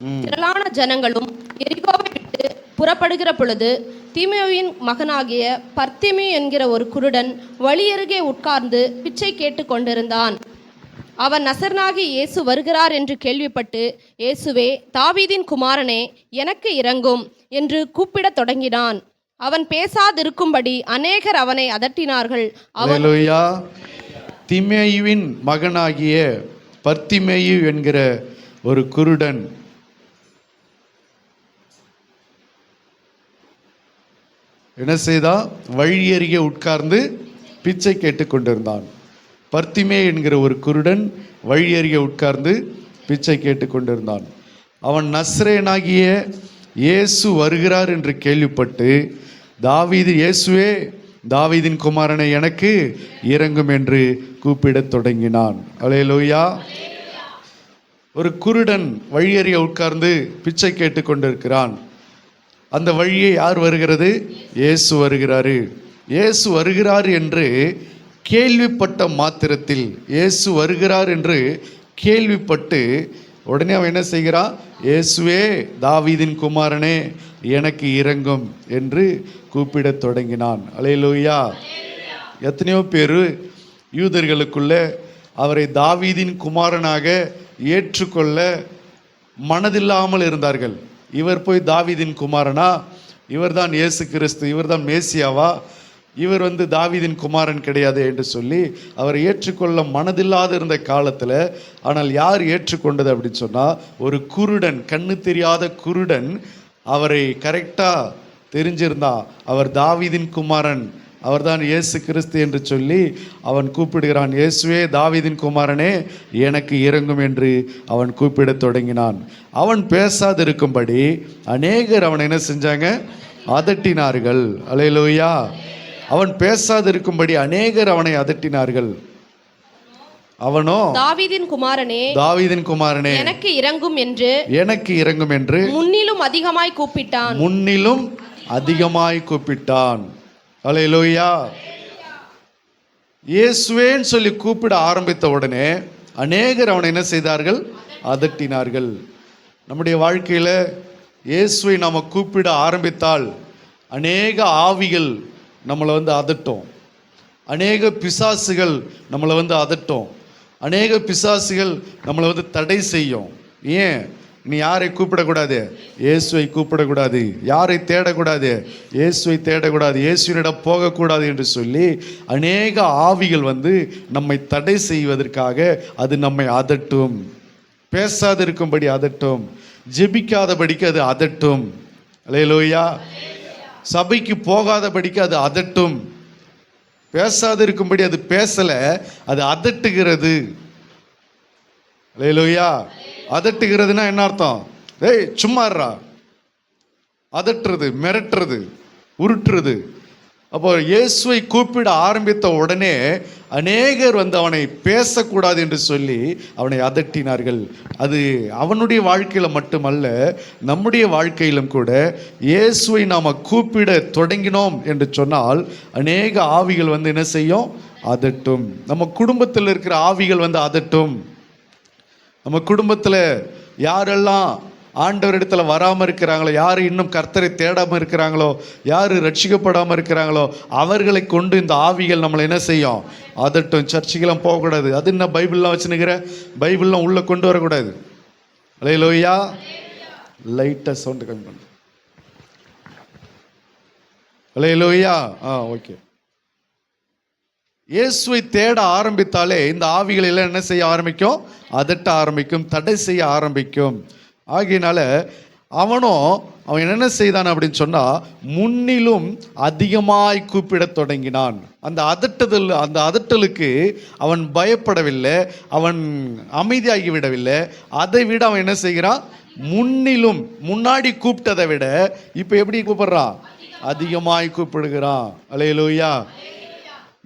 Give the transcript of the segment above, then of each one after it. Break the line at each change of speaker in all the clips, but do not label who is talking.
திரளான ஜனங்களும் எரிகோவை விட்டு புறப்படுகிற பொழுது தீமேயுவின் மகனாகிய பர்த்திமேயு என்கிற ஒரு குருடன் வழியருகே உட்கார்ந்து பிச்சை கேட்டு கொண்டிருந்தான். அவன் நசரனாகிய இயேசு வருகிறார் என்று கேள்விப்பட்டு, இயேசுவே, தாவீதின் குமாரனே, எனக்கு இரங்கும் என்று கூப்பிடத் தொடங்கினான். அவன் பேசாதிருக்கும்படி அநேகர் அவனை அதட்டினார்கள்.
அல்லேலூயா. தீமேயுவின் மகனாகிய பர்த்திமேயு என்கிற ஒரு குருடன் என்ன செய்தான்? வழியருகே உட்கார்ந்து பிச்சை கேட்டு கொண்டிருந்தான். பர்த்திமே என்கிற ஒரு குருடன் வழியருகே உட்கார்ந்து பிச்சை கேட்டு கொண்டிருந்தான். அவன் நஸ்ரேனாகிய இயேசு வருகிறார் என்று கேள்விப்பட்டு, இயேசுவே, தாவீதின் குமாரனை எனக்கு இரங்கும் என்று கூப்பிடத் தொடங்கினான். அல்லேலூயா. ஒரு குருடன் வழியருகே உட்கார்ந்து பிச்சை கேட்டு கொண்டிருக்கிறான். அந்த வழியே யார் வருகிறது? இயேசு வருகிறாரு. இயேசு வருகிறார் என்று கேள்விப்பட்ட மாத்திரத்தில், இயேசு வருகிறார் என்று கேள்விப்பட்டு உடனே அவன் என்ன செய்கிறான்? இயேசுவே, தாவீதின் குமாரனே, எனக்கு இரங்கும் என்று கூப்பிடத் தொடங்கினான். அல்லேலூயா. எத்தனையோ பேர் யூதர்களுக்குள்ள அவரை தாவீதின் குமாரனாக ஏற்றுக்கொள்ள மனதில்லாமல் இருந்தார்கள். இவர் போய் தாவீதின் குமாரனா? இவர்தான் இயேசு கிறிஸ்து, இவர்தான் மேசியாவா? இவர் தாவீதின் குமாரன் கிடையாது என்று சொல்லி அவரை ஏற்றுக்கொள்ள மனதில்லாத இருந்த காலத்தில், ஆனால் யார் ஏற்றுக்கொண்டது அப்படின்னு சொன்னால், ஒரு குருடன், கண்ணு தெரியாத குருடன் அவரை கரெக்டாக தெரிஞ்சிருந்தா, அவர் தாவீதின் குமாரன், அவர்தான் இயேசு கிறிஸ்து என்று சொல்லி அவன் கூப்பிடுகிறான். இயேசுவே, தாவீதின் குமாரனே, எனக்கு இரங்கும் என்று அவன் கூப்பிடத் தொடங்கினான். அவன் பேசாதிருக்கும்படி அநேகர் அவனை என்ன செஞ்சாங்க? அதட்டினார்கள். அல்லேலூயா. அவன் பேசாதிருக்கும்படி அநேகர் அவனை அதட்டினார்கள். அவனோ, தாவீதின் குமாரனே, எனக்கு இரங்கும் என்று முன்னிலும் அதிகமாய் கூப்பிட்டான். அல்லேலூயா. இயேசுவேன்னு சொல்லி கூப்பிட ஆரம்பித்த உடனே அநேகர் அவனை என்ன செய்தார்கள்? அதட்டினார்கள். நம்முடைய வாழ்க்கையில் இயேசுவை நாம் கூப்பிட ஆரம்பித்தால் அநேக ஆவிகள் நம்மளை அதட்டும், அநேக பிசாசுகள் நம்மளை அதட்டும், அநேக பிசாசுகள் நம்மளை தடை செய்யும். ஏன்? நீ யாரை கூப்பிடக்கூடாது? இயேசுவை கூப்பிடக்கூடாது. யாரை தேடக்கூடாது? இயேசுவை தேடக்கூடாது. இயேசுவினிடம் போகக்கூடாது என்று சொல்லி அநேக ஆவிகள் நம்மை தடை செய்வதற்காக அது நம்மை அதட்டும். பேசாதிருக்கும்படி அதட்டும், ஜெபிக்காதபடிக்கு அது அதட்டும். அல்லேலூயா. சபைக்கு போகாதபடிக்கு அது அதட்டும். பேசாதிருக்கும்படி அது பேசலை, அது அதட்டுகிறது. அல்லேலூயா. அதட்டுகிறதுனா என்ன அர்த்தம்? ஏய் சும்மாறா, அதட்டுறது, மிரட்டுறது, உருட்டுறது. அப்போ இயேசுவை கூப்பிட ஆரம்பித்த உடனே அநேகர் அவனை பேசக்கூடாது என்று சொல்லி அவனை அதட்டினார்கள். அது அவனுடைய வாழ்க்கையில் மட்டுமல்ல, நம்முடைய வாழ்க்கையிலும் கூட இயேசுவை நாம் கூப்பிட தொடங்கினோம் என்று சொன்னால் அநேக ஆவிகள் என்ன செய்யும்? அதட்டும். நம்ம குடும்பத்தில் இருக்கிற ஆவிகள் அதட்டும். நம்ம குடும்பத்தில் யாரெல்லாம் ஆண்டவரிடத்தில் வராமல் இருக்கிறாங்களோ, யார் இன்னும் கர்த்தரை தேடாமல் இருக்கிறாங்களோ, யார் ரட்சிக்கப்படாமல் இருக்கிறாங்களோ, அவர்களை கொண்டு இந்த ஆவிகள் நம்மளை என்ன செய்யும்? அதட்டும். சர்ச்சுக்கெல்லாம் போகக்கூடாது. அது என்ன பைபிள்லாம் வச்சுன்னுக்கிற? பைபிள்லாம் உள்ளே கொண்டு வரக்கூடாது. அல்லேலூயா. லைட்டாக சவுண்டு கம்மி பண்ணு. அல்லேலூயா. ஓகே. இயேசுவை தேட ஆரம்பித்தாலே இந்த ஆவிகள் எல்லாம் என்ன செய்ய ஆரம்பிக்கும்? அதட்ட ஆரம்பிக்கும், தடை செய்ய ஆரம்பிக்கும். ஆகையினால அவன் என்ன செய்தான் அப்படின்னு சொன்னால், முன்னிலும் அதிகமாய் கூப்பிடத் தொடங்கினான். அந்த அதட்டலுக்கு அவன் பயப்படவில்லை, அவன் அமைதியாகி விடவில்லை. அதை விட அவன் என்ன செய்கிறான்? முன்னிலும், முன்னாடி கூப்பிட்டதை விட இப்போ எப்படி கூப்பிடுறான்? அதிகமாய் கூப்பிடுகிறான். அல்லேலூயா.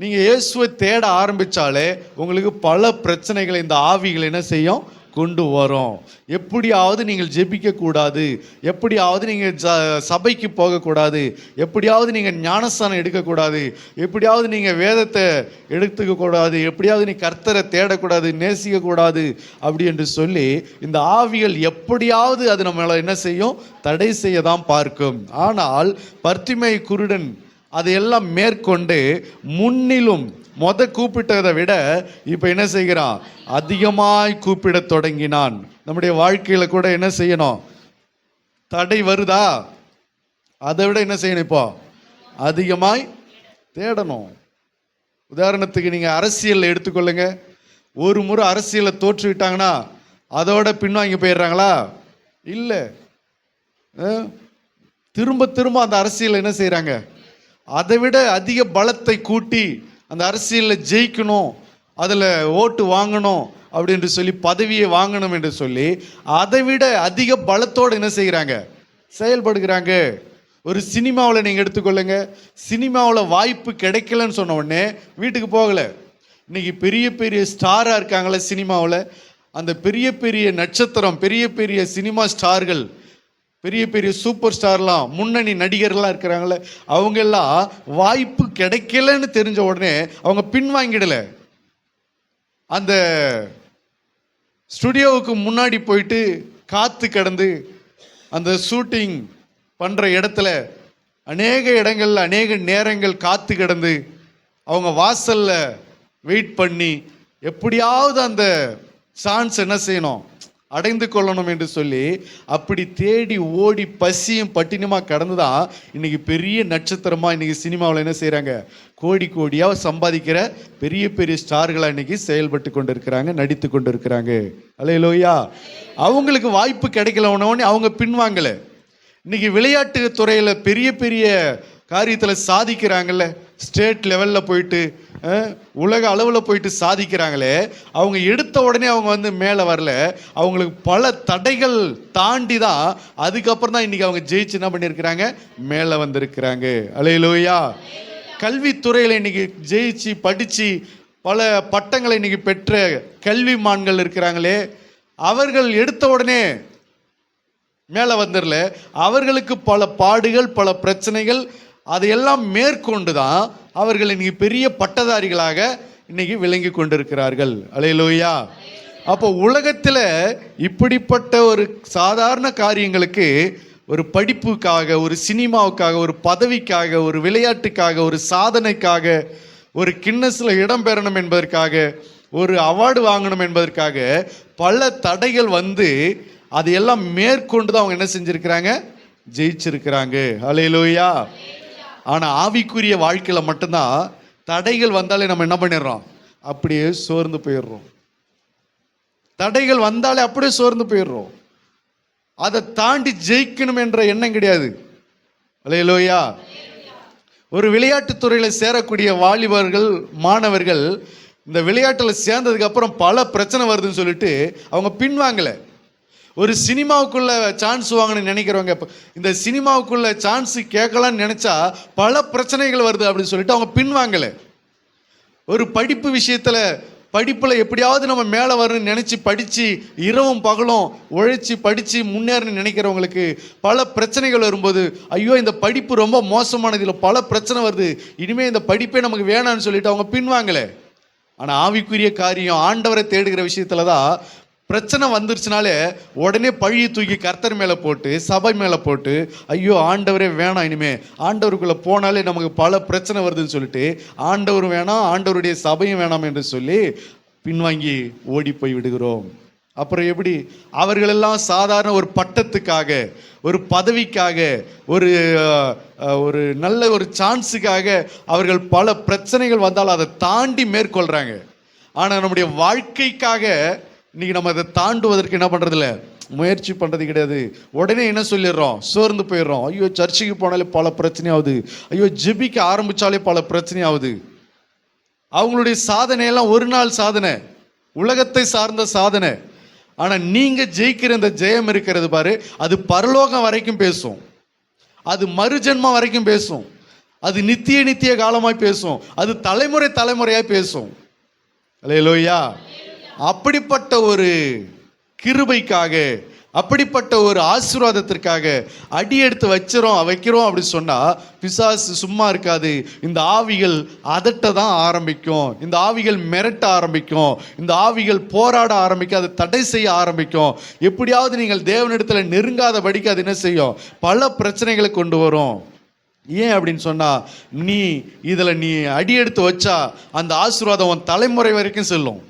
நீங்கள் இயேசுவை தேட ஆரம்பித்தாலே உங்களுக்கு பல பிரச்சனைகளை இந்த ஆவிகள் என்ன செய்யும்? கொண்டு வரும். எப்படியாவது நீங்கள் ஜெபிக்க கூடாது, எப்படியாவது நீங்கள் சபைக்கு போகக்கூடாது, எப்படியாவது நீங்கள் ஞானஸ்தானம் எடுக்கக்கூடாது, எப்படியாவது நீங்கள் வேதத்தை எடுத்துக்க கூடாது, எப்படியாவது நீ கர்த்தரை தேடக்கூடாது, நேசிக்கக்கூடாது அப்படி என்று சொல்லி இந்த ஆவிகள் எப்படியாவது அது நம்மளை என்ன செய்யும், தடை செய்ய தான் பார்க்கும். ஆனால் பர்த்திமை குருடன் அதையெல்லாம் மேற்கொண்டு முன்னிலும் கூப்பிட்டதை விட இப்போ என்ன செய்கிறான், அதிகமாய் கூப்பிட தொடங்கினான். நம்முடைய வாழ்க்கையில கூட என்ன செய்யணும், தடை வருதா, அதை விட என்ன செய்யணும், இப்போ அதிகமாய் தேடணும். உதாரணத்துக்கு நீங்க அரசியல் எடுத்துக்கொள்ளுங்க. ஒரு முறை அரசியலை தோற்றுவிட்டாங்கன்னா அதோட பின்வாங்கி போயிடுறாங்களா? இல்லை, திரும்ப திரும்ப அந்த அரசியல் என்ன செய்யறாங்க, அதை விட அதிக பலத்தை கூட்டி அந்த அரசியலில் ஜெயிக்கணும், அதில் ஓட்டு வாங்கணும் அப்படின்னு சொல்லி பதவியை வாங்கணும் என்று சொல்லி அதை விட அதிக பலத்தோடு என்ன செய்கிறாங்க, செயல்படுகிறாங்க. ஒரு சினிமாவில் நீங்கள் எடுத்துக்கொள்ளுங்க. சினிமாவில் வாய்ப்பு கிடைக்கலன்னு சொன்ன உடனே வீட்டுக்கு போகலை. இன்னைக்கு பெரிய பெரிய ஸ்டாராக இருக்காங்களே சினிமாவில், அந்த பெரிய பெரிய நட்சத்திரம், பெரிய பெரிய சினிமா ஸ்டார்கள், பெரிய பெரிய சூப்பர் ஸ்டார்லாம், முன்னணி நடிகர்லாம் இருக்கிறாங்களே, அவங்கெல்லாம் வாய்ப்பு கிடைக்கலன்னு தெரிஞ்ச உடனே அவங்க பின்வாங்கிடலை. அந்த ஸ்டுடியோவுக்கு முன்னாடி போயிட்டு காத்து கிடந்து அந்த ஷூட்டிங் பண்ணுற இடத்துல அநேக இடங்கள்ல அநேக நேரங்கள் காத்து கிடந்து அவங்க வாசல்ல வெயிட் பண்ணி எப்படியாவது அந்த சான்ஸ் என்ன செய்யணும், அடைந்து கொள்ளணும் என்று சொல்லி அப்படி தேடி ஓடி பசியும் பட்டினியுமா கடந்து தான் இன்னைக்கு பெரிய நட்சத்திரமா இன்னைக்கு சினிமாவில் என்ன செய்யறாங்க, கோடி கோடியாக சம்பாதிக்கிற பெரிய பெரிய ஸ்டார்களாக இன்னைக்கு செயல்பட்டு கொண்டு இருக்கிறாங்க, நடித்து கொண்டு இருக்கிறாங்க. அல்லேலூயா. அவங்களுக்கு வாய்ப்பு கிடைக்கல உடனே அவங்க பின்வாங்கலை. இன்னைக்கு விளையாட்டு துறையில் பெரிய பெரிய காரியத்தில் சாதிக்கிறாங்கல்ல, ஸ்டேட் லெவலில் போயிட்டு உலக அளவில் போயிட்டு சாதிக்கிறாங்களே, அவங்க எடுத்த உடனே அவங்க வந்து மேலே வரல. அவங்களுக்கு பல தடைகள் தாண்டி தான் அதுக்கப்புறம் தான் இன்னைக்கு அவங்க ஜெயிச்சு என்ன பண்ணியிருக்கிறாங்க, மேலே வந்திருக்கிறாங்க. அல்லேலூயா. கல்வித்துறையில் இன்னைக்கு ஜெயிச்சு படித்து பல பட்டங்களை இன்னைக்கு பெற்ற கல்விமான்கள் இருக்கிறாங்களே, அவர்கள் எடுத்த உடனே மேலே வந்துடல. அவர்களுக்கு பல பாடுகள், பல பிரச்சனைகள், அதையெல்லாம் மேற்கொண்டு தான் அவர்கள் இன்னைக்கு பெரிய பட்டதாரிகளாக இன்னைக்கு விளங்கி கொண்டிருக்கிறார்கள். அல்லேலூயா. அப்போ உலகத்தில் இப்படிப்பட்ட ஒரு சாதாரண காரியங்களுக்கு, ஒரு படிப்புக்காக, ஒரு சினிமாவுக்காக, ஒரு பதவிக்காக, ஒரு விளையாட்டுக்காக, ஒரு சாதனைக்காக, ஒரு கின்னஸில் இடம் பெறணும் என்பதற்காக, ஒரு அவார்டு வாங்கணும் என்பதற்காக பல தடைகள் வந்து அதையெல்லாம் மேற்கொண்டு தான் அவங்க என்ன செஞ்சிருக்கிறாங்க, ஜெயிச்சிருக்கிறாங்க. அல்லேலூயா. ஆனால் ஆவிக்குரிய வாழ்க்கையில் மட்டும்தான் தடைகள் வந்தாலே நம்ம என்ன பண்ணிடுறோம், அப்படியே சோர்ந்து போயிடுறோம். தடைகள் வந்தாலே அப்படியே சோர்ந்து போயிடுறோம். அதை தாண்டி ஜெயிக்கணும் என்ற எண்ணம் கிடையாது. அல்லேலூயா. ஒரு விளையாட்டுத்துறையில் சேரக்கூடிய வாலிபர்கள், மாணவர்கள் இந்த விளையாட்டில் சேர்ந்ததுக்கு அப்புறம் பல பிரச்சனை வருதுன்னு சொல்லிட்டு அவங்க பின்வாங்கலை. ஒரு சினிமாவுக்குள்ள சான்ஸ் வாங்கணும்னு நினைக்கிறவங்க இந்த சினிமாவுக்குள்ள சான்ஸ் கேட்கலான்னு நினைச்சா பல பிரச்சனைகள் வருது அப்படின்னு சொல்லிட்டு அவங்க பின்வாங்கலை. ஒரு படிப்பு விஷயத்தில், படிப்பில் எப்படியாவது நம்ம மேலே வரணும்னு நினச்சி படித்து இரவும் பகலும் உழைச்சி படித்து முன்னேறணும்னு நினைக்கிறவங்களுக்கு பல பிரச்சனைகள் வரும்போது, ஐயோ இந்த படிப்பு ரொம்ப மோசமானது, இதில் பல பிரச்சனை வருது, இனிமேல் இந்த படிப்பே நமக்கு வேணான்னு சொல்லிட்டு அவங்க பின்வாங்கலை. ஆனால் ஆவிக்குரிய காரியம், ஆண்டவரை தேடுகிற விஷயத்தில் தான் பிரச்சனை வந்துருச்சுனாலே உடனே பழியை தூக்கி கர்த்தர் மேலே போட்டு, சபை மேலே போட்டு, ஐயோ ஆண்டவரே வேணாம், இனிமே ஆண்டவருக்குள்ளே போனாலே நமக்கு பல பிரச்சனை வருதுன்னு சொல்லிட்டு ஆண்டவரும் வேணாம், ஆண்டவருடைய சபையும் வேணாம் என்று சொல்லி பின்வாங்கி ஓடி போய் விடுகிறோம். அப்புறம் எப்படி அவர்களெல்லாம் சாதாரண ஒரு பட்டத்துக்காக, ஒரு பதவிக்காக, ஒரு நல்ல ஒரு சான்ஸுக்காக அவர்கள் பல பிரச்சனைகள் வந்தாலும் அதை தாண்டி மேற்கொள்கிறாங்க. ஆனால் நம்முடைய வாழ்க்கைக்காக இன்னைக்கு நம்ம அதை தாண்டுவதற்கு என்ன பண்ணுறதில்ல, முயற்சி பண்ணுறது கிடையாது. உடனே என்ன சொல்லிடுறோம், சோர்ந்து போயிடுறோம். ஐயோ சர்ச்சுக்கு போனாலே பல பிரச்சனை ஆகுது, ஐயோ ஜெபிக்க ஆரம்பித்தாலே பல பிரச்சனை ஆகுது. அவங்களுடைய சாதனையெல்லாம் ஒரு நாள் சாதனை, உலகத்தை சார்ந்த சாதனை. ஆனால் நீங்கள் ஜெயிக்கிற இந்த ஜெயம் இருக்கிறது பாரு, அது பரலோகம் வரைக்கும் பேசும், அது மறுஜென்மம் வரைக்கும் பேசும், அது நித்திய நித்திய காலமாய் பேசும், அது தலைமுறை தலைமுறையாய் பேசும். அல்லேலூயா. அப்படிப்பட்ட ஒரு கிருபைக்காக, அப்படிப்பட்ட ஒரு ஆசீர்வாதத்திற்காக அடி எடுத்து வைக்கிறோம் அப்படி சொன்னா பிசாசு சும்மா இருக்காது. இந்த ஆவிகள் அதட்ட தான் ஆரம்பிக்கும், இந்த ஆவிகள் மிரட்ட ஆரம்பிக்கும், இந்த ஆவிகள் போராட ஆரம்பிக்கும், அதை தடை செய்ய ஆரம்பிக்கும். எப்படியாவது நீங்கள் தேவனிடத்தில் நெருங்காதபடிக்கு அது என்ன செய்யும்? பல பிரச்சனைகளை கொண்டு வரும். ஏன் அப்படின்னு சொன்னா, நீ இதில் நீ அடி எடுத்து வச்சா அந்த ஆசீர்வாதம் உன் தலைமுறை வரைக்கும் செல்லும்,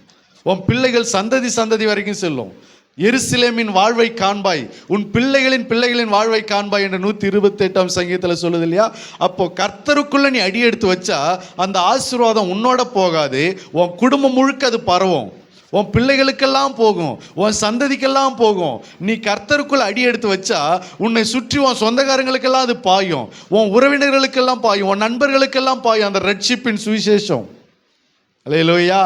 உன் பிள்ளைகள் சந்ததி வரைக்கும் செல்லும். எருசலேமின் வாழ்வை காண்பாய், உன் பிள்ளைகளின் வாழ்வை காண்பாய் என்று 128ஆம் சங்கீதத்தில் சொல்லுது இல்லையா? அப்போ கர்த்தருக்குள்ள நீ அடி எடுத்து வச்சா அந்த ஆசீர்வாதம் உன்னோட போகாது, உன் குடும்பம் முழுக்க அது பரவும், உன் பிள்ளைகளுக்கெல்லாம் போகும், உன் சந்ததிக்கெல்லாம் போகும். நீ கர்த்தருக்குள்ள அடி எடுத்து வச்சா உன்னை சுற்றி உன் சொந்தக்காரங்களுக்கெல்லாம் அது பாயும், உன் உறவினர்களுக்கெல்லாம் பாயும், உன் நண்பர்களுக்கெல்லாம் பாயும் அந்த ரட்சிப்பின் சுவிசேஷம். அல்லேலூயா.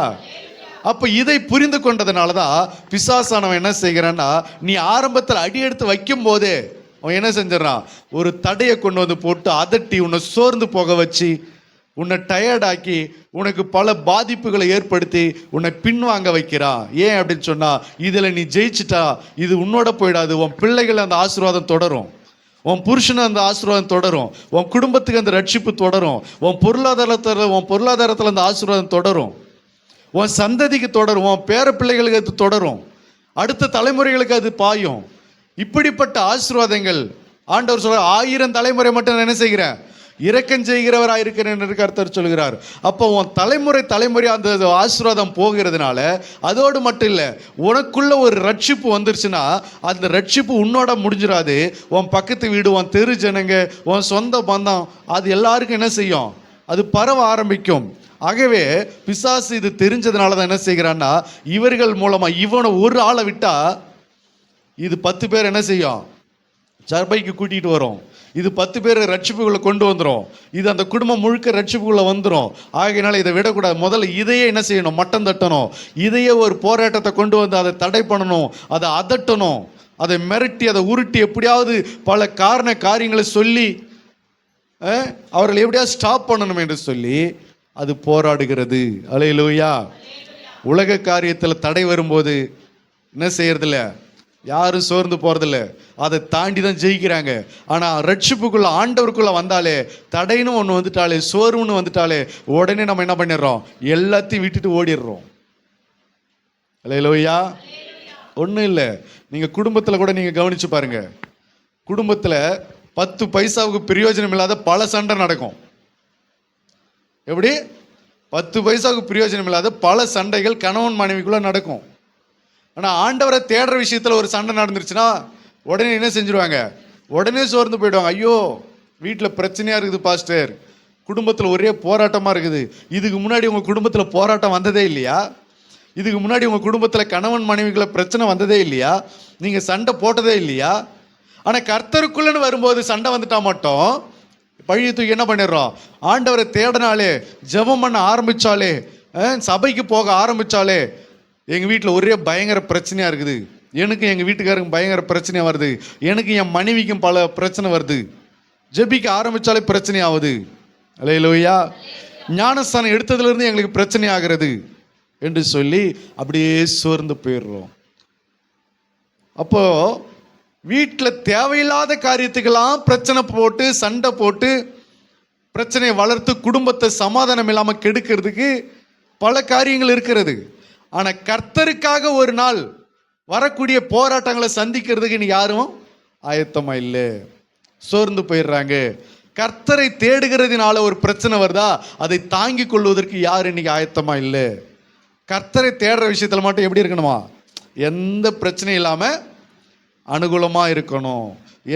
அப்போ இதை புரிந்து கொண்டதுனால தான் பிசாசானவன் என்ன செய்கிறான்னா, நீ ஆரம்பத்தில் அடி எடுத்து வைக்கும் போதே அவன் என்ன செஞ்சிடறான்? ஒரு தடையை கொண்டு வந்து போட்டு அதட்டி உன்னை சோர்ந்து போக வச்சு, உன்னை டயர்டாக்கி, உனக்கு பல பாதிப்புகளை ஏற்படுத்தி உன்னை பின்வாங்க வைக்கிறான். ஏன் அப்படின்னு சொன்னா, இதில் நீ ஜெயிச்சிட்டா இது உன்னோட போயிடாது, உன் பிள்ளைகள் அந்த ஆசீர்வாதம் தொடரும், உன் புருஷனை அந்த ஆசீர்வாதம் தொடரும், உன் குடும்பத்துக்கு அந்த ரட்சிப்பு தொடரும், உன் பொருளாதாரத்தில் அந்த ஆசீர்வாதம் தொடரும், உன் சந்ததிக்கு தொடரும், உன் பேர பிள்ளைகளுக்கு அது தொடரும், அடுத்த தலைமுறைகளுக்கு அது பாயும். இப்படிப்பட்ட ஆசீர்வாதங்கள் ஆண்டவர் சொல்றார், 1000 தலைமுறை மட்டும் நான் என்ன செய்கிறேன்? இரக்கம் செய்கிறவராக இருக்கிறேன் என்று கர்த்தர் சொல்கிறார். அப்போ உன் தலைமுறை அந்த ஆசீர்வாதம் போகிறதுனால அதோடு மட்டும் இல்லை, உனக்குள்ள ஒரு ரட்சிப்பு வந்துருச்சுன்னா அந்த ரட்சிப்பு உன்னோட முடிஞ்சிடாது. உன் பக்கத்து வீடு, உன் தெரு ஜனங்க, உன் சொந்த பந்தம், அது எல்லாருக்கும் என்ன செய்யும்? அது பரவ ஆரம்பிக்கும். ஆகவே பிசாசு இது தெரிஞ்சதுனால தான் என்ன செய்கிறான்னா, இவர்கள் மூலமா இவனை ஒரு ஆளை விட்டா இது 10 பேர் என்ன செய்யும்? சபைக்கு கூட்டிகிட்டு வரும். இது 10 பேர் ரட்சிப்புகளை கொண்டு வந்துடும். இது அந்த குடும்பம் முழுக்க ரட்சிப்புக்குள்ள வந்துடும். ஆகையினால இதை விடக்கூடாது. முதல்ல இதையே என்ன செய்யணும்? மட்டம் தட்டணும். இதையே ஒரு போராட்டத்தை கொண்டு வந்து அதை தடை பண்ணணும், அதை அதட்டணும், அதை மிரட்டி, அதை உருட்டி, எப்படியாவது பல காரியங்களை சொல்லி அவர்கள் எப்படியாவது ஸ்டாப் பண்ணணும் என்று சொல்லி அது போராடுகிறது. அல்லேலூயா. உலக காரியத்தில் தடை வரும்போது என்ன செய்யறதில்ல, யாரும் சோர்ந்து போறதில்ல, அதை தாண்டி தான் ஜெயிக்கிறாங்க. ஆனால் ரட்சிப்புக்குள்ள, ஆண்டவருக்குள்ள வந்தாலே, தடைன்னு ஒன்று வந்துட்டாலே, சோர்வுன்னு வந்துட்டாலே, உடனே நம்ம என்ன பண்ணிடுறோம்? எல்லாத்தையும் விட்டுட்டு ஓடிடுறோம். அல்லேலூயா. ஒன்றும் இல்லை, நீங்கள் குடும்பத்தில் கூட நீங்கள் கவனிச்சு பாருங்க. குடும்பத்தில் 10 பைசாவுக்கு பிரயோஜனம் இல்லாத பல சண்டை நடக்கும். எப்படி? 10 பைசாவுக்கு பிரயோஜனம் இல்லாத பல சண்டைகள் கணவன் மனைவிக்குள்ள நடக்கும். ஆனால் ஆண்டவரை தேடுற விஷயத்தில் ஒரு சண்டை நடந்துருச்சுன்னா உடனே என்ன செஞ்சிருவாங்க? உடனே சோர்ந்து போயிடுவாங்க. ஐயோ, வீட்டில் பிரச்சனையாக இருக்குது பாஸ்டர், குடும்பத்தில் ஒரே போராட்டமாக இருக்குது. இதுக்கு முன்னாடி உங்கள் குடும்பத்தில் போராட்டம் வந்ததே இல்லையா? இதுக்கு முன்னாடி உங்கள் குடும்பத்தில் கணவன் மனைவிக்குள்ள பிரச்சனை வந்ததே இல்லையா? நீங்கள் சண்டை போட்டதே இல்லையா? ஆனால் கர்த்தருக்குள்ளன்னு வரும்போது சண்டை வந்துட்டா மட்டும் பழிய தூக்கி என்ன பண்ணிடுறோம்? ஆண்டவரை தேடினாலே, ஜெபம் பண்ண ஆரம்பித்தாலே, சபைக்கு போக ஆரம்பித்தாலே, எங்கள் வீட்டில் ஒரே பயங்கர பிரச்சனையாக இருக்குது, எனக்கு எங்கள் வீட்டுக்காரருக்கு பயங்கர பிரச்சனையாக வருது, எனக்கு என் மனைவிக்கும் பல பிரச்சனை வருது, ஜெபிக்க ஆரம்பித்தாலே பிரச்சனை ஆகுது. அல்லேலூயா. ஞானஸ்தானம் எடுத்ததுலேருந்து எங்களுக்கு பிரச்சனை ஆகிறது என்று சொல்லி அப்படியே சோர்ந்து போயிடுறோம். அப்போது வீட்டில் தேவையில்லாத காரியத்துக்கெல்லாம் பிரச்சனை போட்டு, சண்டை போட்டு, பிரச்சனையை வளர்த்து குடும்பத்தை சமாதானம் இல்லாமல் கெடுக்கிறதுக்கு பல காரியங்கள் இருக்கிறது. ஆனால் கர்த்தருக்காக ஒரு நாள் வரக்கூடிய போராட்டங்களை சந்திக்கிறதுக்கு இன்னைக்கு யாரும் ஆயத்தமாக இல்லை, சோர்ந்து போயிடுறாங்க. கர்த்தரை தேடுகிறதுனால ஒரு பிரச்சனை வருதா, அதை தாங்கி கொள்வதற்கு யார் இன்னைக்கு ஆயத்தமாக இல்லை. கர்த்தரை தேடுற விஷயத்தில் மட்டும் எப்படி இருக்கணுமா? எந்த பிரச்சனையும் இல்லாமல் அனுகூலமாக இருக்கணும்,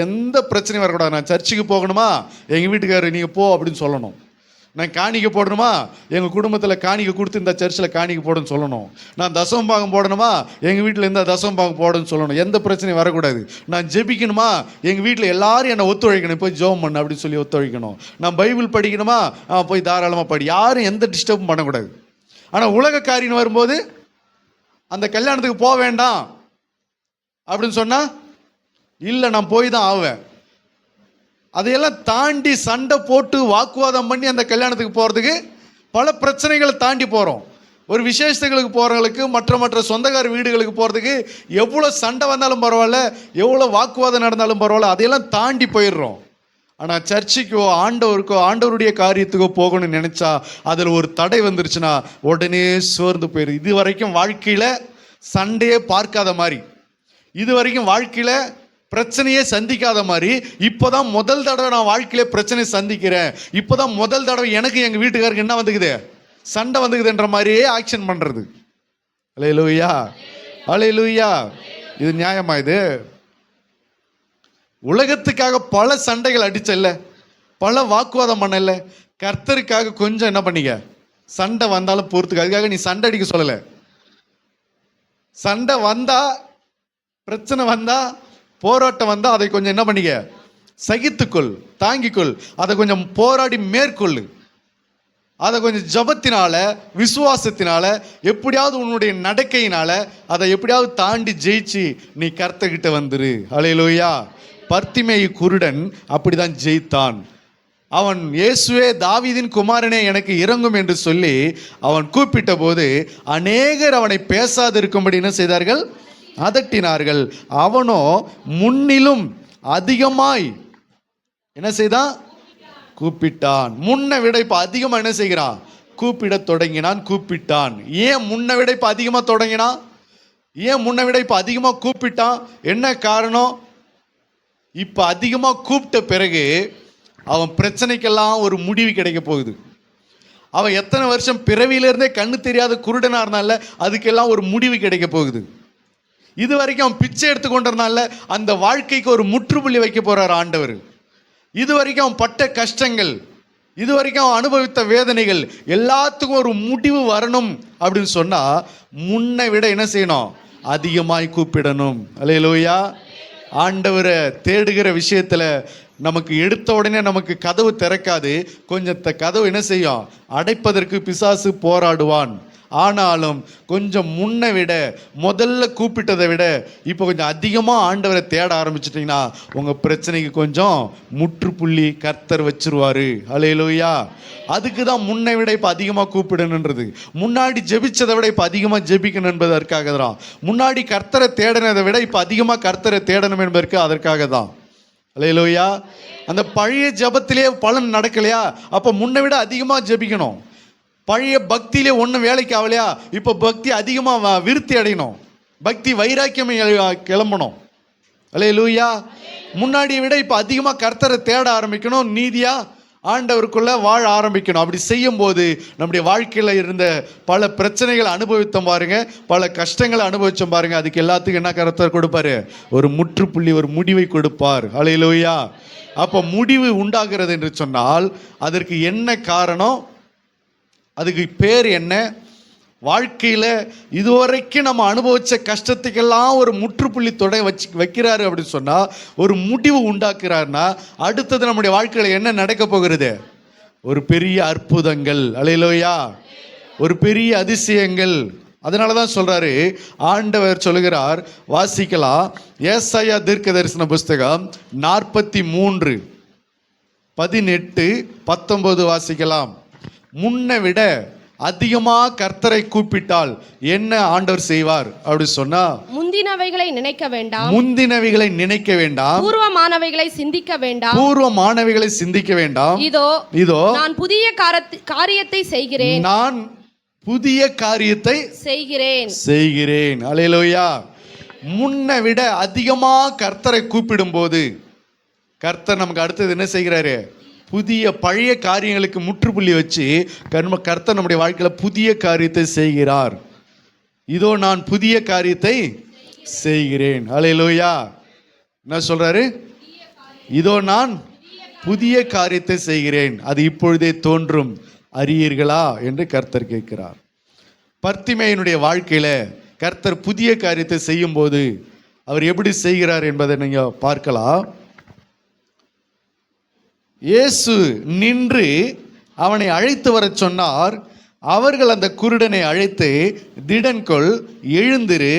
எந்த பிரச்சனையும் வரக்கூடாது. நான் சர்ச்சுக்கு போகணுமா, எங்கள் வீட்டுக்காரர் நீங்கள் போ அப்படின்னு சொல்லணும். நான் காணிக்கை போடணுமா, எங்கள் குடும்பத்தில் காணிக்கை கொடுத்து இந்த சர்ச்சில் காணிக்கை போடணும்னு சொல்லணும். நான் தசமபாகம் போடணுமா, எங்கள் வீட்டில் இந்த தசமபாகம் போடணும்னு சொல்லணும். எந்த பிரச்சனையும் வரக்கூடாது. நான் ஜெபிக்கணுமா, எங்கள் வீட்டில் எல்லாரும் என்னை ஒத்துழைக்கணும், போய் ஜெபம் பண்ணு அப்படின்னு சொல்லி ஒத்துழைக்கணும். நான் பைபிள் படிக்கணுமா, போய் தாராளமாக படி, யாரும் எந்த டிஸ்டர்பும் பண்ணக்கூடாது. ஆனால் உலக காரியம் வரும்போது அந்த கல்யாணத்துக்கு போக வேண்டாம் அப்படின்னு சொன்னால், இல்லை நான் போய் தான் ஆவேன். அதையெல்லாம் தாண்டி சண்டை போட்டு வாக்குவாதம் பண்ணி அந்த கல்யாணத்துக்கு போகிறதுக்கு பல பிரச்சனைகளை தாண்டி போகிறோம். ஒரு விசேஷங்களுக்கு போகிறவங்களுக்கு மற்ற சொந்தக்கார வீடுகளுக்கு போகிறதுக்கு எவ்வளோ சண்டை வந்தாலும் பரவாயில்ல, எவ்வளோ வாக்குவாதம் நடந்தாலும் பரவாயில்ல, அதையெல்லாம் தாண்டி போயிடுறோம். ஆனால் சர்ச்சுக்கோ ஆண்டவருடைய காரியத்துக்கோ போகணும்னு நினச்சா அதில் ஒரு தடை வந்துருச்சுன்னா உடனே சோர்ந்து போயிடுது. இது வரைக்கும் வாழ்க்கையில் சண்டையே பார்க்காத மாதிரி, இது வரைக்கும் வாழ்க்கையில் பிரச்சனையே சந்திக்காத மாதிரி, இப்போதான் முதல் தடவை நான் வாழ்க்கையில பிரச்சனையை சந்திக்கிறேன், இப்போதான் முதல் தடவை எனக்கு எங்கள் வீட்டுக்காருக்கு என்ன வந்துக்குது, சண்டை வந்துக்குதுன்ற மாதிரியே ஆக்ஷன் பண்ணுறது. அல்லேலூயா, அல்லேலூயா. இது நியாயமா? இது உலகத்துக்காக பல சண்டைகள் அடிச்சல்ல, பல வாக்குவாதம் பண்ணல. கர்த்தருக்காக கொஞ்சம் என்ன பண்ணிக்க, சண்டை வந்தாலும் பொறுத்துக்க. அதுக்காக நீ சண்டை அடிக்க சொல்லலை. சண்டை வந்தா, பிரச்சனை வந்தா, போராட்டம் வந்தா அதை கொஞ்சம் என்ன பண்ணிக்க, சகித்துக்கொள், தாங்கிக்கொள். அதை கொஞ்சம் போராடி மேற்கொள்ளு. அதை கொஞ்சம் ஜபத்தினால, விசுவாசத்தினால, எப்படியாவது உன்னுடைய நடக்கையினால அதை எப்படியாவது தாண்டி ஜெயிச்சு நீ கர்த்தர்கிட்ட வந்துரு. அல்லேலூயா. பர்த்திமேயு குருடன் அப்படிதான் ஜெயித்தான். அவன் இயேசுவே தாவீதின் குமாரனே எனக்கு இறங்கும் என்று சொல்லி அவன் கூப்பிட்ட போது அநேகர் அவனை பேசாதிருக்கும்படி என்ன செய்தார்கள், அதட்டினார்கள். அவனோ முன்னிலும் அதிகமாய் என்ன செய்தான், கூப்பிட்டான். முன்னை விட இப்ப அதிகமா என்ன செய்கிறான், கூப்பிட தொடங்கினான், கூப்பிட்டான். ஏன் முன்னை விட இப்ப அதிகமா தொடங்கினான், ஏன் முன்னை விட இப்ப அதிகமா கூப்பிட்டான்? என்ன காரணம்? இப்ப அதிகமா கூப்பிட்ட பிறகு அவன் பிரச்சனைக்கெல்லாம் ஒரு முடிவு கிடைக்க போகுது. அவன் எத்தனை வருஷம் பிறவியிலிருந்தே கண்ணு தெரியாத குருடனா இருந்தால அதுக்கெல்லாம் ஒரு முடிவு கிடைக்க போகுது. இது வரைக்கும் அவன் பிச்சை எடுத்து கொண்டிருந்தால அந்த வாழ்க்கைக்கு ஒரு முற்றுப்புள்ளி வைக்க போறார் ஆண்டவர். இது வரைக்கும் அவன் பட்ட கஷ்டங்கள், இது வரைக்கும் அவன் அனுபவித்த வேதனைகள் எல்லாத்துக்கும் ஒரு முடிவு வரணும் அப்படின்னு சொன்னா முன்னை விட என்ன செய்யணும், அதிகமாய் கூப்பிடணும். அல்லேலூயா. ஆண்டவரை தேடுகிற விஷயத்துல நமக்கு எடுத்த உடனே நமக்கு கதவு திறக்காது. கொஞ்சம் கதவு என்ன செய்யும், அடைப்பதற்கு பிசாசு போராடுவான். ஆனாலும் கொஞ்சம் முன்னை விட, முதல்ல கூப்பிட்டதை விட இப்போ கொஞ்சம் அதிகமாக ஆண்டவரை தேட ஆரம்பிச்சிட்டிங்கன்னா உங்கள் பிரச்சனைக்கு கொஞ்சம் முற்றுப்புள்ளி கர்த்தர் வச்சிருவாரு. அல்லேலூயா. அதுக்கு தான் முன்னை விட இப்போ அதிகமாக கூப்பிடணுன்றது. முன்னாடி ஜெபிச்சதை விட இப்போ அதிகமாக ஜெபிக்கணும் என்பதற்காக தான். முன்னாடி கர்த்தரை தேடினதை விட இப்போ அதிகமாக கர்த்தரை தேடணும் என்பதற்கு அதற்காக தான். அல்லேலூயா. அந்த பழைய ஜெபத்திலே பலன் நடக்கலையா, அப்போ முன்னை விட அதிகமாக ஜெபிக்கணும். பழைய பக்தியிலே ஒன்றும் வேலைக்கு ஆகலையா, இப்போ பக்தி அதிகமாக விருத்தி அடையணும், பக்தி வைராக்கியம் கிளம்பணும். அல்லேலூயா. முன்னாடியை விட இப்போ அதிகமாக கர்த்தரை தேட ஆரம்பிக்கணும், நீதியா ஆண்டவருக்குள்ள வாழ ஆரம்பிக்கணும். அப்படி செய்யும் போது நம்முடைய வாழ்க்கையில் இருந்த பல பிரச்சனைகளை அனுபவித்தோம் பாருங்க, பல கஷ்டங்களை அனுபவிச்சோம் பாருங்க, அதுக்கு எல்லாத்துக்கும் என்ன கர்த்தர் கொடுப்பாரு, ஒரு முற்றுப்புள்ளி, ஒரு முடிவை கொடுப்பார். அல்லேலூயா. அப்போ முடிவு உண்டாகிறது என்று சொன்னால் அதற்கு என்ன காரணம், அதுக்கு பேர் என்ன? வாழ்க்கையில் இதுவரைக்கும் நம்ம அனுபவிச்ச கஷ்டத்துக்கெல்லாம் ஒரு முற்றுப்புள்ளி வைக்கிறாரு அப்படின்னு சொன்னால், ஒரு முடிவு உண்டாக்குறாருன்னா அடுத்தது நம்முடைய வாழ்க்கையில் என்ன நடக்க போகிறது, ஒரு பெரிய அற்புதங்கள். அல்லேலூயா. ஒரு பெரிய அதிசயங்கள். அதனால தான் சொல்றாரு, ஆண்டவர் சொல்லுகிறார், வாசிக்கலாம், ஏசாயா தீர்க்க தரிசன புஸ்தகம் 43:18-19 வாசிக்கலாம். முன்னை விட அதிகமாக கர்த்தரை கூப்பிட்டால் என்ன ஆண்டவர் செய்வார் அப்படி சொன்னா,
முந்தினவைகளை நினைக்க வேண்டாம்,
முந்தினவைகளை நினைக்க வேண்டாம்,
பூர்வமானவைகளை சிந்திக்க வேண்டாம்,
பூர்வமானவைகளை சிந்திக்க வேண்டாம். இதோ
நான் புதிய காரியத்தை செய்கிறேன்,
நான் புதிய காரியத்தை செய்கிறேன். அல்லேலூயா. முன்னை விட அதிகமாக கர்த்தரை கூப்பிடும் போது கர்த்தர் நமக்கு அடுத்தது என்ன செய்கிறாரு, புதிய பழைய காரியங்களுக்கு முற்றுப்புள்ளி வச்சு கர்த்தர் நம்முடைய வாழ்க்கையில் புதிய காரியத்தை செய்கிறார். இதோ நான் புதிய காரியத்தை செய்கிறேன். அல்லேலூயா. என்ன சொல்றாரு, இதோ நான் புதிய காரியத்தை செய்கிறேன், அது இப்பொழுதே தோன்றும், அறியீர்களா என்று கர்த்தர் கேட்கிறார். பர்த்திமேயனுடைய வாழ்க்கையில கர்த்தர் புதிய காரியத்தை செய்யும் போது அவர் எப்படி செய்கிறார் என்பதை நீங்க பார்க்கலாம். இயேசு நின்று அவனை அழைத்து வர சொன்னார். அவர்கள் அந்த குருடனை அழைத்து, திடன்கொள், எழுந்திரு,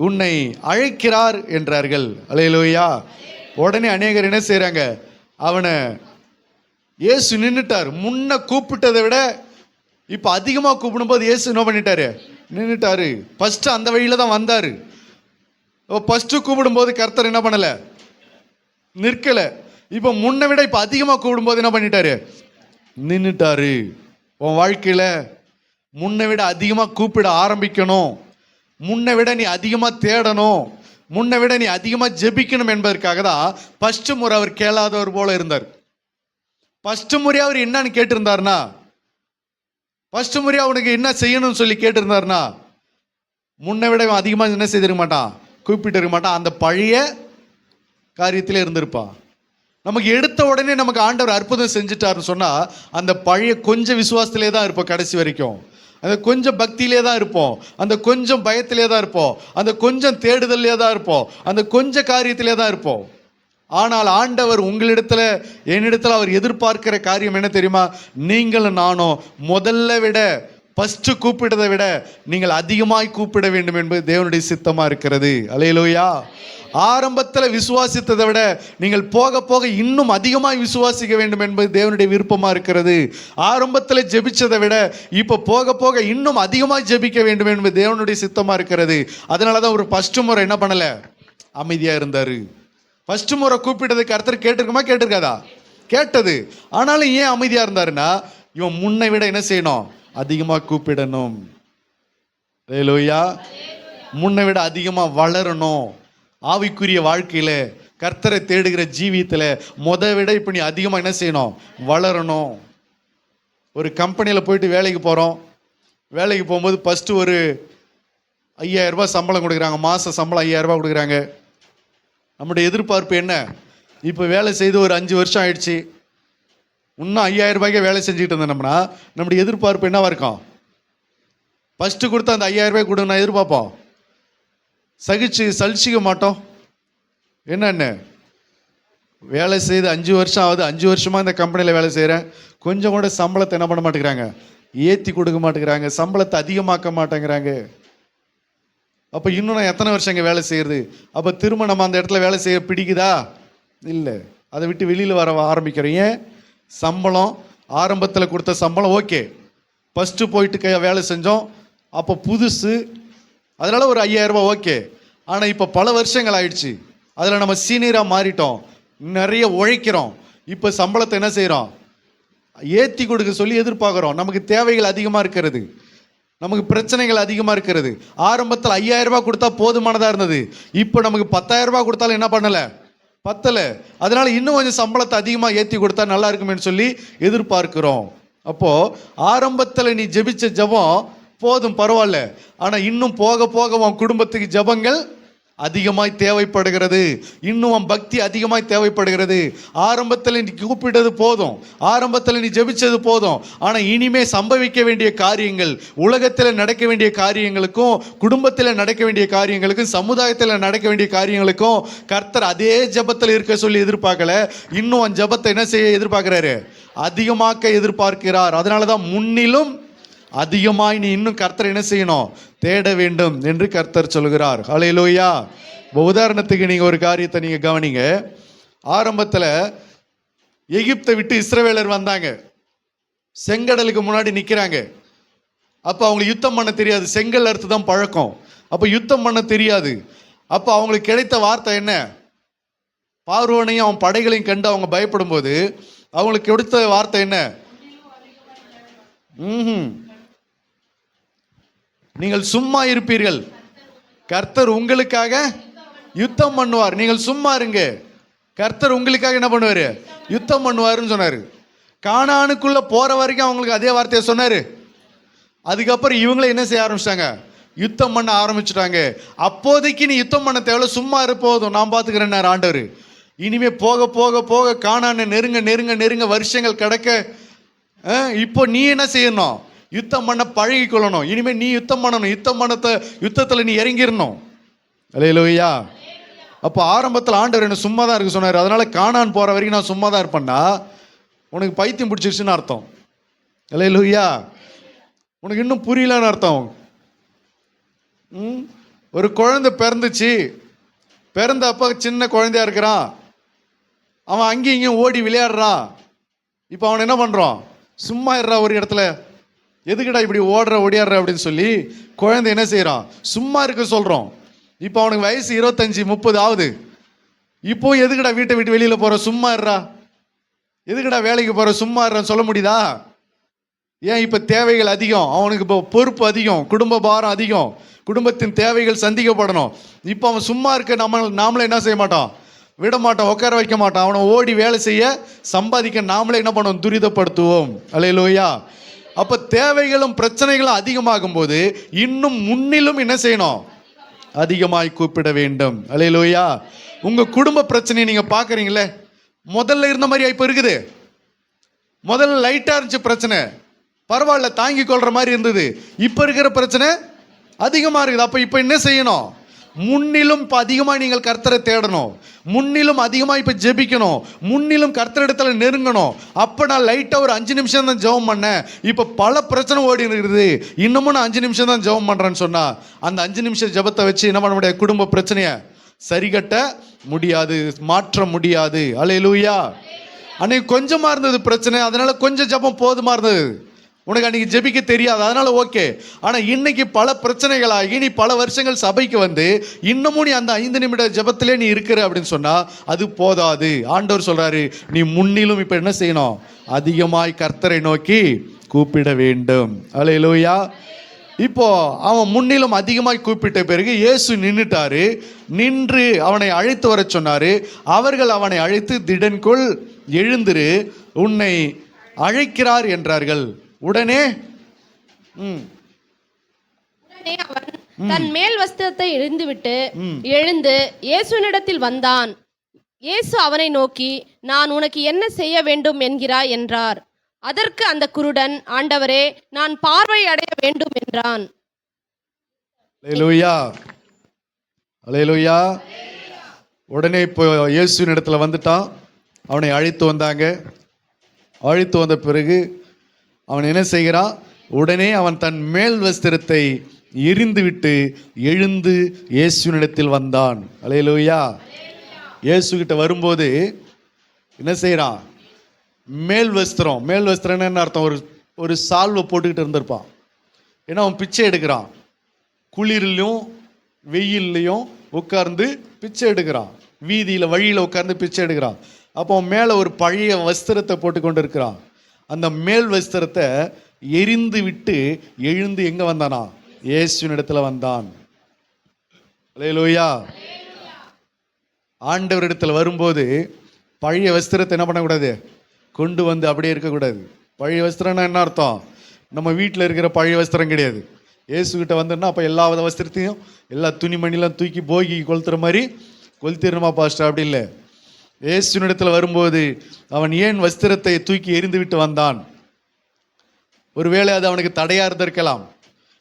உன்னை அழைக்கிறார் என்றார்கள். அல்லேலூயா. உடனே அநேகர் என்ன செய்றாங்க, அவனை, இயேசு நின்றுட்டார், முன்ன கூப்பிட்டதை விட இப்போ அதிகமாக கூப்பிடும்போது இயேசு என்ன பண்ணிட்டாரு? நின்றுட்டாரு. ஃபஸ்ட்டு அந்த வழியில் தான் வந்தார். ஃபஸ்ட்டு கூப்பிடும்போது கர்த்தர் என்ன பண்ணலை? நிற்கலை. இப்போ முன்னை விட இப்போ அதிகமாக கூப்பிடும்போது என்ன பண்ணிட்டாரு? நின்றுட்டாரு. உன் வாழ்க்கையில் முன்னை விட அதிகமாக கூப்பிட ஆரம்பிக்கணும், முன்னை விட நீ அதிகமாக தேடணும், முன்னை விட நீ அதிகமாக ஜெபிக்கணும் என்பதற்காக தான் ஃபஸ்ட்டு முறை அவர் கேளாதவர் போல இருந்தார். ஃபஸ்ட்டு முறை அவர் என்னன்னு கேட்டிருந்தார்னா, ஃபஸ்ட்டு முறை அவனுக்கு என்ன செய்யணும்னு சொல்லி கேட்டிருந்தார்னா, முன்னை விட அதிகமாக என்ன செய்திருக்க மாட்டான், கூப்பிட்டு இருக்க மாட்டான். அந்த பழைய காரியத்திலே இருந்திருப்பான். நமக்கு எடுத்த உடனே நமக்கு ஆண்டவர் அற்புதம் செஞ்சுட்டாருன்னு சொன்னால் அந்த பழைய கொஞ்சம் விசுவாசத்திலே தான் இருப்போம். கடைசி வரைக்கும் அந்த கொஞ்சம் பக்தியிலே தான் இருப்போம், அந்த கொஞ்சம் பயத்திலே தான் இருப்போம், அந்த கொஞ்சம் தேடுதலே தான் இருப்போம், அந்த கொஞ்சம் காரியத்திலே தான் இருப்போம். ஆனால் ஆண்டவர் உங்களிடத்துல என்னிடத்துல அவர் எதிர்பார்க்கிற காரியம் என்ன தெரியுமா? நீங்களும் நானும் முதல்ல விட ஃபஸ்ட்டு கூப்பிட்டதை விட நீங்கள் அதிகமாய் கூப்பிட வேண்டும் என்பது தேவனுடைய சித்தமாக இருக்கிறது. அல்லேலூயா. ஆரம்பத்தில் விசுவாசித்ததை விட நீங்கள் போக போக இன்னும் அதிகமாய் விசுவாசிக்க வேண்டும் என்பது தேவனுடைய விருப்பமாக இருக்கிறது. ஆரம்பத்தில் ஜெபிச்சதை விட இப்போ போக போக இன்னும் அதிகமாய் ஜெபிக்க வேண்டும் என்பது தேவனுடைய சித்தமாக இருக்கிறது. அதனால தான் ஒரு ஃபஸ்ட்டு முறை என்ன பண்ணலை? அமைதியாக இருந்தார். ஃபஸ்ட்டு முறை கூப்பிட்டதுக்கு கர்த்தர் கேட்டிருக்குமா? கேட்டிருக்காதா? கேட்டது. ஆனாலும் ஏன் அமைதியாக இருந்தாருன்னா, இவன் முன்னை விட என்ன செய்யணும்? அதிகமாக கூப்பிடணும். அல்லேலூயா. முன்னை விட அதிகமாக வளரணும். ஆவிக்குரிய வாழ்க்கையில் கர்த்தரை தேடுகிற ஜீவியத்தில் விட இப்போ நீ அதிகமாக என்ன செய்யணும்? வளரணும். ஒரு கம்பெனியில் போயிட்டு வேலைக்கு போகிறோம். வேலைக்கு போகும்போது ஃபஸ்ட்டு ஒரு 5000 ரூபாய் சம்பளம் கொடுக்குறாங்க. மாத சம்பளம் 5000 ரூபாய் கொடுக்குறாங்க. நம்முடைய எதிர்பார்ப்பு என்ன? இப்போ வேலை செய்து ஒரு 5 வருஷம் ஆயிடுச்சு, இன்னும் 5000 ரூபாய்க்கே வேலை செஞ்சுக்கிட்டு இருந்தோம்னா நம்முடைய எதிர்பார்ப்பு என்னவா இருக்கும்? ஃபஸ்ட்டு கொடுத்தா அந்த 5000 ரூபாய் கொடுங்க நான் எதிர்பார்ப்போம். சலிச்சிக்க மாட்டோம். என்னென்ன வேலை செய்து 5 வருஷம் ஆகுது, 5 வருஷமாக இந்த கம்பெனியில் வேலை செய்கிறேன், கொஞ்சம் கூட சம்பளத்தை என்ன பண்ண மாட்டேங்கிறாங்க? ஏற்றி கொடுக்க மாட்டேங்கிறாங்க, சம்பளத்தை அதிகமாக்க மாட்டேங்கிறாங்க. அப்போ இன்னும் நான் எத்தனை வருஷம் இங்கே வேலை செய்கிறது? அப்போ திரும்ப நம்ம அந்த இடத்துல வேலை செய்ய பிடிக்குதா? இல்லை. அதை விட்டு வெளியில் வர ஆரம்பிக்கிறோம். ஏன்? சம்பளம் ஆரம்பத்தில் கொடுத்த சம்பளம் ஓகே, ஃபஸ்ட்டு போயிட்டு வேலை செஞ்சோம், அப்போ புதுசு, அதனால் ஒரு 5000 ரூபாய் ஓகே. ஆனால் இப்போ பல வருஷங்கள் ஆயிடுச்சு, அதில் நம்ம சீனியராக மாறிட்டோம், நிறைய உழைக்கிறோம். இப்போ சம்பளத்தை என்ன செய்கிறோம்? ஏற்றி கொடுக்க சொல்லி எதிர்பார்க்குறோம். நமக்கு தேவைகள் அதிகமாக இருக்கிறது, நமக்கு பிரச்சனைகள் அதிகமாக இருக்கிறது. ஆரம்பத்தில் 5000 ரூபாய் கொடுத்தா போதுமானதாக இருந்தது, இப்போ நமக்கு 10000 ரூபாய் கொடுத்தாலும் என்ன பண்ணலை? பத்தலை. அதனால் இன்னும் கொஞ்சம் சம்பளத்தை அதிகமாக ஏற்றி கொடுத்தா நல்லா இருக்குமேன்னு சொல்லி எதிர்பார்க்கிறோம். அப்போது ஆரம்பத்தில் நீ ஜெபிச்ச ஜெபம் போதும், பரவாயில்ல. ஆனால் இன்னும் போக போக உன் குடும்பத்துக்கு ஜெபங்கள் அதிகமாய் தேவைப்படுகிறது, இன்னும் உன் பக்தி அதிகமாய் தேவைப்படுகிறது. ஆரம்பத்தில் நீ கூப்பிட்டது போதும், ஆரம்பத்தில் நீ ஜெபிச்சது போதும். ஆனால் இனிமே சம்பவிக்க வேண்டிய காரியங்கள், உலகத்தில் நடக்க வேண்டிய காரியங்களுக்கும், குடும்பத்தில் நடக்க வேண்டிய காரியங்களுக்கும், சமுதாயத்தில் நடக்க வேண்டிய காரியங்களுக்கும் கர்த்தர் அதே ஜெபத்தில் இருக்க சொல்லி எதிர்பார்க்கல, இன்னும் உன் ஜெபத்தை என்ன செய்ய எதிர்பார்க்கிறாரு? அதிகமாக்க எதிர்பார்க்கிறார். அதனால தான் முன்னிலும் அதிகமாய் நீ இன்னும் கர்த்தர் என்ன செய்யணும்? தேட வேண்டும் என்று கர்த்தர் சொல்கிறார். ஹல்லேலூயா. உதாரணத்துக்கு நீங்கள் ஒரு காரியத்தை நீங்கள் கவனிங்க. ஆரம்பத்தில் எகிப்தை விட்டு இஸ்ரவேலர் வந்தாங்க, செங்கடலுக்கு முன்னாடி நிற்கிறாங்க. அப்போ அவங்களுக்கு யுத்தம் பண்ண தெரியாது, செங்கல் அறுத்து தான் பழக்கம். அப்போ யுத்தம் பண்ண தெரியாது. அப்போ அவங்களுக்கு கிடைத்த வார்த்தை என்ன? பார்வோனையும் அவன் படைகளையும் கண்டு அவங்க பயப்படும் போது அவங்களுக்கு கொடுத்த வார்த்தை என்ன? நீங்கள் சும்மா இருப்பீர்கள், கர்த்தர் உங்களுக்காக யுத்தம் பண்ணுவார். நீங்கள் சும்மா இருங்க, கர்த்தர் உங்களுக்காக என்ன பண்ணுவார்? யுத்தம் பண்ணுவாருன்னு சொன்னார். கானானுக்குள்ள போற வரைக்கும் அவங்களுக்கு அதே வார்த்தையை சொன்னார். அதுக்கப்புறம் இவங்களே என்ன செய்ய ஆரம்பிச்சிட்டாங்க? யுத்தம் பண்ண ஆரம்பிச்சுட்டாங்க. அப்போதைக்கு நீ யுத்தம் பண்ண தேவையில்ல, சும்மா இருப்போதும், நான் பார்த்துக்கிறேன் ஆண்டவர். இனிமே போக போக போக கானானை நெருங்க நெருங்க நெருங்க வருஷங்கள் கிடக்க, இப்போ நீ என்ன செய்யணும்? யுத்தம் பண்ண பழகி கொள்ளணும். இனிமேல் நீ யுத்தம் பண்ணணும், யுத்தத்தில் நீ இறங்கிடணும். அல்லேலூயா. அப்போ ஆரம்பத்தில் ஆண்டவர் என்ன சும்மா தான் இருக்க சொன்னார். அதனால கானான் போகிற வரைக்கும் நான் சும்மா தான் இருப்பேன்னா உனக்கு பைத்தியம் பிடிச்சிருச்சுன்னு அர்த்தம். அல்லேலூயா. உனக்கு இன்னும் புரியலன்னு அர்த்தம். ஒரு குழந்தை பிறந்துச்சு, பிறந்த அப்போ சின்ன குழந்தையா இருக்கிறான், அவன் அங்கேயும் இங்கேயும் ஓடி விளையாடுறான். இப்போ அவன் என்ன பண்ணுறான்? சும்மா இருறான் ஒரு இடத்துல. எதுக்குடா இப்படி ஓடியாடுற அப்படின்னு சொல்லி குழந்தை என்ன செய்கிறான், சும்மா இருக்க சொல்கிறோம். இப்போ அவனுக்கு வயசு 25-30 ஆகுது. இப்போ எதுக்குடா வீட்டை விட்டு வெளியில் போகிற, சும்மா இருறா, எதுக்குடா வேலைக்கு போகிற, சும்மா இருறான்னு சொல்ல முடியுதா? ஏன், இப்போ தேவைகள் அதிகம், அவனுக்கு இப்போ பொறுப்பு அதிகம், குடும்ப பாரம் அதிகம், குடும்பத்தின் தேவைகள் சந்திக்கப்படணும். இப்போ அவன் சும்மா இருக்க நாமளே என்ன செய்ய மாட்டோம், விட மாட்டோம், உட்கார வைக்க மாட்டோம். அவனை ஓடி வேலை செய்ய சம்பாதிக்க நாமளே என்ன பண்ணுவோம், துரிதப்படுத்துவோம். அல்லேலூயா. அப்போ தேவைகளும் பிரச்சனைகளும் அதிகமாகும் போது இன்னும் முன்னிலும் என்ன செய்யணும், அதிகமாய் கூப்பிட வேண்டும். அல்லேலூயா. உங்கள் குடும்ப பிரச்சனையை நீங்கள் பார்க்குறீங்களே, முதல்ல இருந்த மாதிரி இப்போ இருக்குது. முதல்ல லைட்டாக இருந்துச்சு பிரச்சனை, பரவாயில்ல தாங்கி கொள்கிற மாதிரி இருந்தது. இப்போ இருக்கிற பிரச்சனை அதிகமாக இருக்குது. அப்போ இப்போ என்ன செய்யணும், முன்னிலும் இப்போ அதிகமாக நீங்கள் கர்த்தரை தேடணும், முன்னிலும் அதிகமாக இப்போ ஜெபிக்கணும், முன்னிலும் கர்த்தரிடத்தில் நெருங்கணும். அப்போ நான் லைட்டாக ஒரு 5 நிமிஷம் தான் ஜெபம் பண்ணேன், இப்போ பல பிரச்சனை ஓடி இருக்குது, இன்னமும் நான் 5 நிமிஷம் தான் ஜெபம் பண்ணுறேன்னு சொன்னால் அந்த 5 நிமிஷம் ஜெபத்தை வச்சு என்ன பண்ண முடியாது, குடும்ப பிரச்சனையை சரிகட்ட முடியாது, மாற்ற முடியாது. அல்லேலூயா. அன்னைக்கு கொஞ்சமாக இருந்தது பிரச்சனை, அதனால கொஞ்சம் ஜெபம் போதுமா இருந்தது, உனக்கு அன்றைக்கி ஜெபிக்க தெரியாது, அதனால் ஓகே. ஆனால் இன்னைக்கு பல பிரச்சனைகளாகி நீ பல வருஷங்கள் சபைக்கு வந்து இன்னமும் நீ அந்த 5 நிமிட ஜெபத்திலே நீ இருக்கிற அப்படின்னு சொன்னால் அது போதாது. ஆண்டவர் சொல்கிறாரு, நீ முன்னிலும் இப்போ என்ன செய்யணும், அதிகமாய் கர்த்தரை நோக்கி கூப்பிட வேண்டும். அல்லேலூயா. இப்போ அவன் முன்னிலும் அதிகமாய் கூப்பிட்ட பிறகு இயேசு நின்றுட்டாரு. நின்று அவனை அழைத்து வர சொன்னார். அவர்கள் அவனை அழைத்து, திடன்கொள், எழுந்திரு, உன்னை அழைக்கிறார் என்றார்கள். உடனே
அவன் தன் மேல் வஸ்திரத்தை எறிந்துவிட்டு எழுந்து இயேசுவினிடத்தில் வந்தான். இயேசு அவனை நோக்கி, நான் உனக்கு என்ன செய்ய வேண்டும் என்கிறாய் என்றார். அதற்கு அந்த குருடன், ஆண்டவரே, நான் பார்வை அடைய வேண்டும் என்றான்.
அல்லேலூயா. அல்லேலூயா. உடனே இப்போ இயேசுவின் இடத்துல வந்துட்டான். அவனை அழைத்து வந்தாங்க. அழைத்து வந்த பிறகு அவன் என்ன செய்கிறான், உடனே அவன் தன் மேல் வஸ்திரத்தை எறிந்துவிட்டு எழுந்து இயேசுவினிடத்தில் வந்தான். அல்லேலூயா. இயேசுகிட்ட வரும்போது என்ன செய்கிறான், மேல் வஸ்திரம் என்ன அர்த்தம், ஒரு சால்வை போட்டுக்கிட்டு இருந்திருப்பான். ஏன்னா அவன் பிச்சை எடுக்கிறான், குளிர்லையும் வெயில்லையும் உட்கார்ந்து பிச்சை எடுக்கிறான், வீதியில் வழியில் உட்கார்ந்து பிச்சை எடுக்கிறான். அப்போ அவன் மேலே ஒரு பழைய வஸ்திரத்தை போட்டு கொண்டு இருக்கிறான். அந்த மேல் வஸ்திரத்தை எரிந்து விட்டு எழுந்து எங்கே வந்தானா, இயேசுவின் இடத்துல வந்தான். அல்லேலூயா. ஆண்டவர் இடத்துல வரும்போது பழைய வஸ்திரத்தை என்ன பண்ணக்கூடாது, கொண்டு வந்து அப்படியே இருக்கக்கூடாது. பழைய வஸ்திரம்னா என்ன அர்த்தம், நம்ம வீட்டில் இருக்கிற பழைய வஸ்திரம் கிடையாது. இயேசுகிட்ட வந்தோன்னா அப்போ எல்லா வஸ்திரத்தையும் எல்லா துணிமணிலாம் தூக்கி போகி கொளுத்துற மாதிரி கொளுத்திடணுமா பாஸ்டர், அப்படி இல்லை. இயேசுனிடத்தில் வரும்போது அவன் ஏன் வஸ்திரத்தை தூக்கி எறிந்து விட்டு வந்தான், ஒருவேளை அது அவனுக்கு தடையாக இருந்திருக்கலாம்.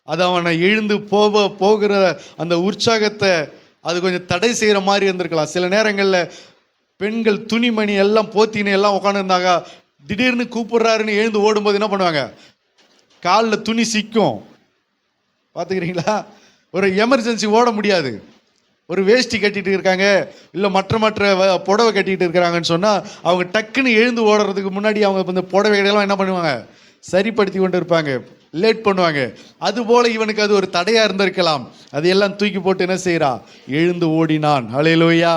அது அவனை எழுந்து போகிற அந்த உற்சாகத்தை அது கொஞ்சம் தடை செய்கிற மாதிரி இருந்திருக்கலாம். சில நேரங்களில் பெண்கள் துணிமணி எல்லாம் போத்தின்னு எல்லாம் உட்காந்துருந்தாங்க, திடீர்னு கூப்பிட்றாருன்னு எழுந்து ஓடும்போது என்ன பண்ணுவாங்க, காலில் துணி சிக்கும். பார்த்துக்கிறீங்களா? ஒரு எமர்ஜென்சி ஓட முடியாது, ஒரு வேஷ்டி கட்டிட்டு இருக்காங்க, இல்லை மற்ற புடவை கட்டிகிட்டு இருக்கிறாங்கன்னு சொன்னால் அவங்க டக்குன்னு எழுந்து ஓடுறதுக்கு முன்னாடி அவங்க இந்த புடவைகளெல்லாம் என்ன பண்ணுவாங்க, சரிப்படுத்தி கொண்டு இருப்பாங்க, லேட் பண்ணுவாங்க. அதுபோல் இவனுக்கு அது ஒரு தடையாக இருந்திருக்கலாம். அதையெல்லாம் தூக்கி போட்டு என்ன செய்கிறா, எழுந்து ஓடினான். அல்லேலூயா.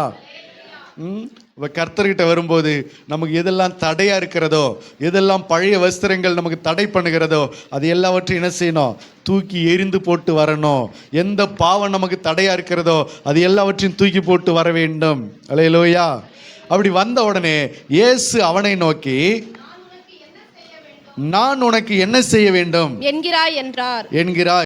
கர்த்தர்கிட்ட வரும்போது நமக்கு எதெல்லாம் தடையாக இருக்கிறதோ, எதெல்லாம் பழைய வஸ்திரங்கள் நமக்கு தடை பண்ணுகிறதோ அது எல்லாவற்றையும் என்ன செய்யணும், தூக்கி எரிந்து போட்டு வரணும். எந்த பாவம் நமக்கு தடையாக இருக்கிறதோ அது எல்லாவற்றையும் தூக்கி போட்டு வர வேண்டும். அல்லேலூயா. அப்படி வந்த உடனே இயேசு அவனை நோக்கி, நான் உனக்கு என்ன செய்ய வேண்டும்
என்கிறாய்.